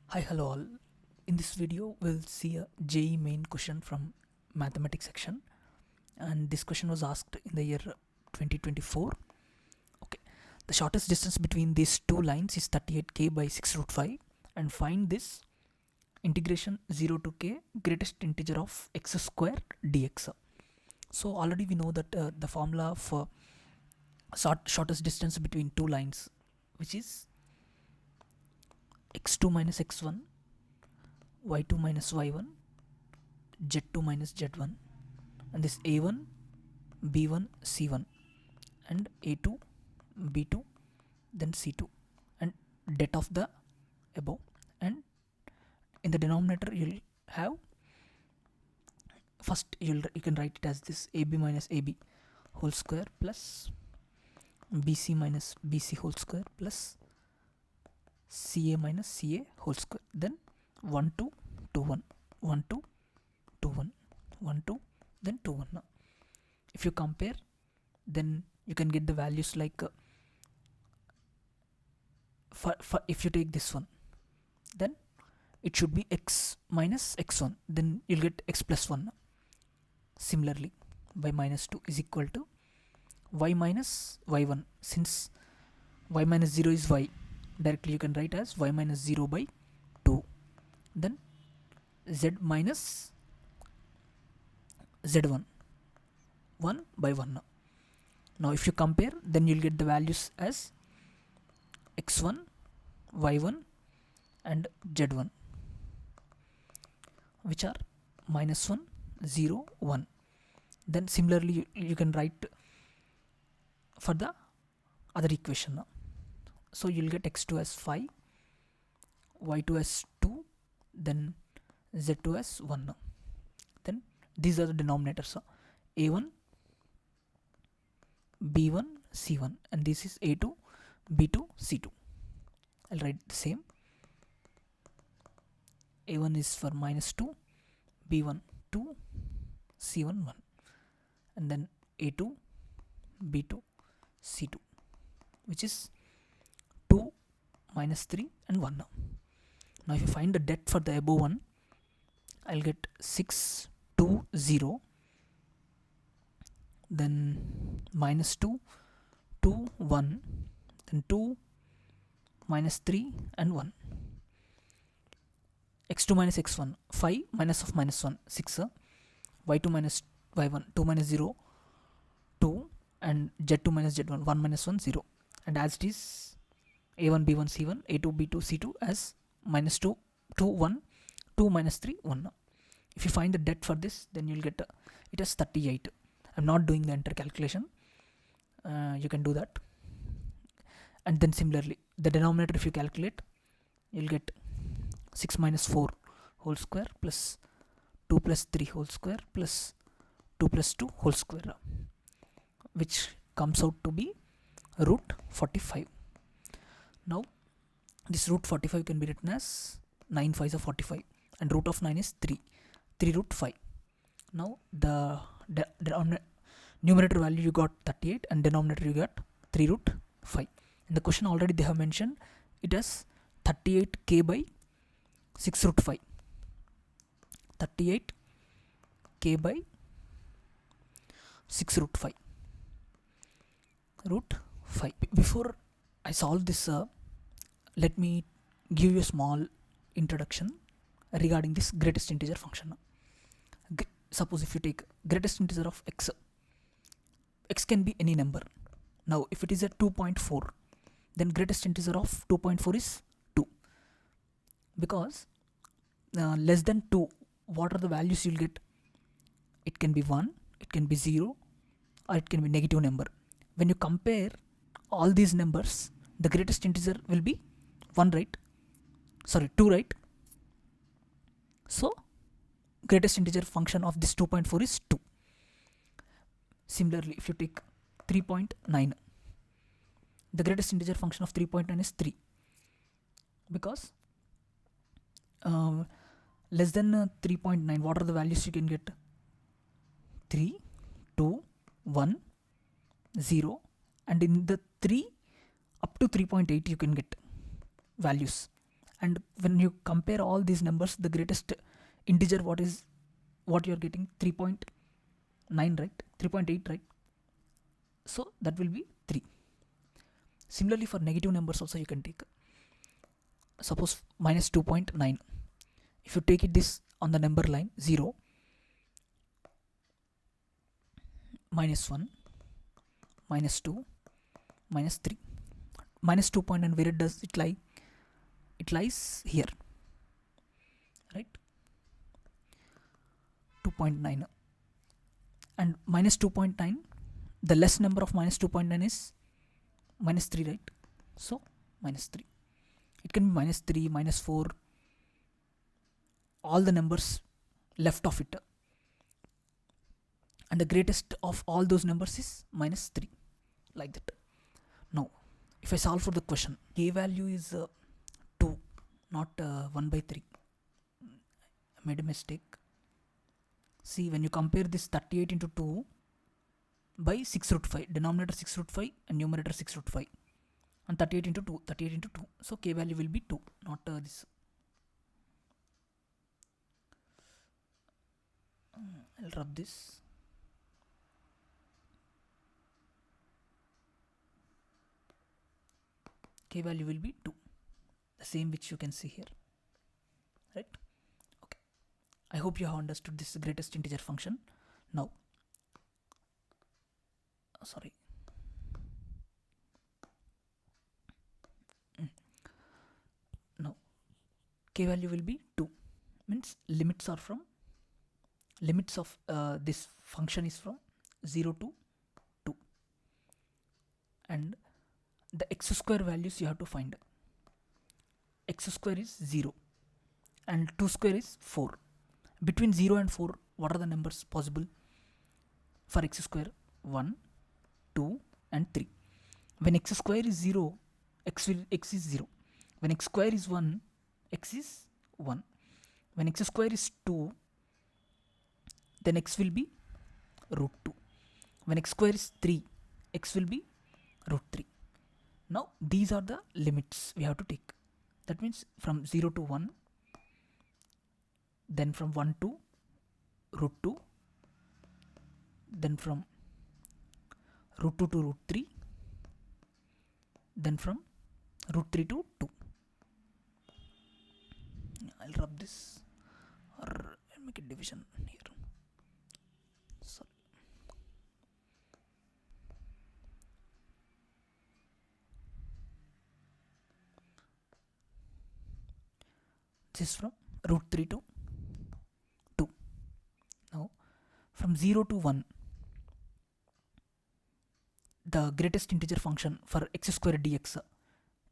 Hi, hello all. In this video, we'll see a JEE main question from mathematics section, and this question was asked in the year 2024. Okay, the shortest distance between these two lines is 38k by 6 root 5, and find this integration 0 to k greatest integer of x square dx. So already we know that the formula for shortest distance between two lines, which is x2 minus x1, y2 minus y1, z2 minus z1, and this a1, b1, c1, and a2, b2, then c2, and det of the above. And in the denominator you'll have, first you can write it as this ab minus ab whole square plus bc minus bc whole square plus ca minus ca whole square, then 1 2 2 1 1 2 2 1 1 2, then 2 1. If you compare, then you can get the values like if you take this one, then it should be x minus x1, then you'll get x plus 1. Similarly, y minus 2 is equal to y minus y1. Since y minus 0 is y, directly you can write as y minus 0 by 2. Then z minus z1, 1 by 1. Now if you compare, then you'll get the values as x1, y1, and z1, which are minus 1, 0, 1. Then similarly you can write for the other equation. So you'll get x2 as 5, y2 as 2, then z2 as 1. Then these are the denominators: a1, b1, c1, and this is a2, b2, c2. I'll write the same. a1 is for minus 2, b1 2, c1 1, and then a2, b2, c2, which is 2, minus 3, and 1. Now if you find the det for the above one, I'll get 6 2 0, then minus 2 2 1, then 2 minus 3 and 1. x2 minus x1, 5 minus of minus 1, 6, y2 minus y1, 2 minus 0, 2, and z2 minus z1, 1 minus 1, 0. And as it is, a1 b1 c1, a2 b2 c2 as minus 2 2 1, 2 minus 3 1. If you find the det for this, then you'll get it as 38. I'm not doing the entire calculation, you can do that. And then similarly, the denominator, if you calculate, you'll get 6 minus 4 whole square plus 2 plus 3 whole square plus 2 plus 2 whole square, which comes out to be root 45. Now this root 45 can be written as 9 5s are 45, and root of 9 is 3 root 5. Now the numerator value you got 38, and denominator you got 3 root 5. In the question already they have mentioned it as 38k by 6 root 5. 38k by 6 root 5. Root 5. Before I solve this, let me give you a small introduction regarding this greatest integer function. Suppose if you take greatest integer of x, x can be any number. Now if it is a 2.4, then greatest integer of 2.4 is 2, because less than 2, what are the values you'll get? It can be 1, it can be 0, or it can be negative number. When you compare all these numbers, the greatest integer will be 1, right? Sorry, 2, right? So greatest integer function of this 2.4 is 2. Similarly, if you take 3.9, the greatest integer function of 3.9 is 3, because less than 3.9, what are the values you can get? 3, 2, 1, 0, and in the 3 up to 3.8 you can get values, And when you compare all these numbers, the greatest integer what you are getting 3.9, right? 3.8, right? So that will be 3. Similarly, for negative numbers also you can take, suppose minus 2.9. If you take it this on the number line 0, minus 1, minus 2, minus 3. Minus 2.9, where does it lie? It lies here, right? 2.9. And minus 2.9, the less number of minus 2.9 is minus 3, right? So minus 3. It can be minus 3, minus 4, all the numbers left of it. And the greatest of all those numbers is minus 3, like that. Now, if I solve for the question, k value is 2, not 1 by 3. I made a mistake. See, when you compare this 38 into 2 by 6 root 5, denominator 6 root 5 and numerator 6 root 5, and 38 into 2, 38 into 2. So k value will be 2, not this. I'll rub this. K value will be 2, the same which you can see here, right? Okay, I hope you have understood this greatest integer function. Now, sorry, now k value will be 2, means limits are from, limits of this function is from 0 to 2, and the x square values you have to find. X square is 0 and 2 square is 4. Between 0 and 4, what are the numbers possible for x square? 1, 2 and 3. When x square is 0, x is 0. When x square is 1, x is 1. When x square is 2, then x will be root 2. When x square is 3, x will be root 3. Now these are the limits we have to take. That means from 0 to 1, then from 1 to root 2, then from root 2 to root 3, then from root 3 to 2. I'll rub this, or I'll make a division here. Sorry. This is from root 3 to 2. Now, from 0 to 1, the greatest integer function for x square dx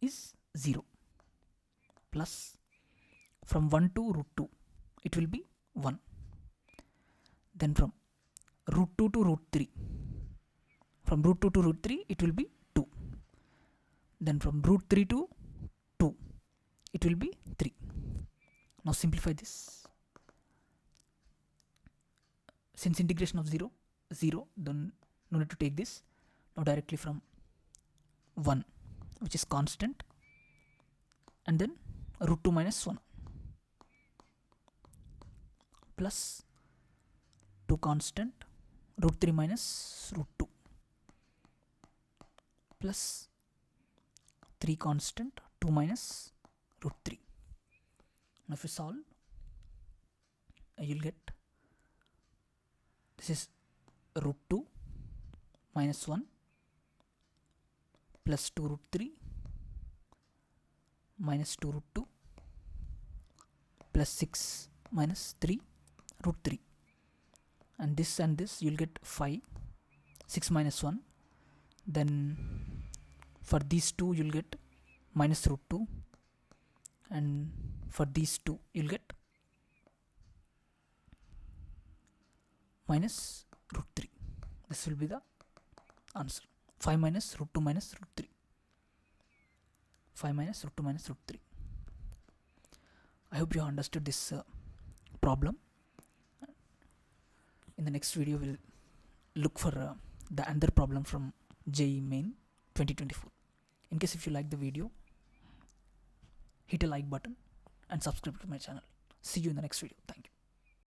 is 0, plus from 1 to root 2, it will be 1. Then from root 2 to root 3, from root 2 to root 3, it will be 2. Then from root 3 to 2, it will be 3. Now simplify this. Since integration of 0, 0, then no need to take this. Now directly from 1, which is constant, and then root 2 minus 1, plus 2 constant, root 3 minus root 2, plus 3 constant, 2 minus root 3. Now if you solve, you'll get, this is root 2 minus 1 plus 2 root 3 minus 2 root 2 plus 6 minus 3 root 3, and this you'll get 5. 6 minus 1, then for these two you'll get minus root 2, and for these two you'll get minus root 3. This will be the answer. 5 minus root 2 minus root 3. 5 minus root 2 minus root 3. I hope you understood this problem. In the next video, we'll look for the another problem from JEE Main 2024. In case if you like the video, hit a like button and subscribe to my channel. See you in the next video.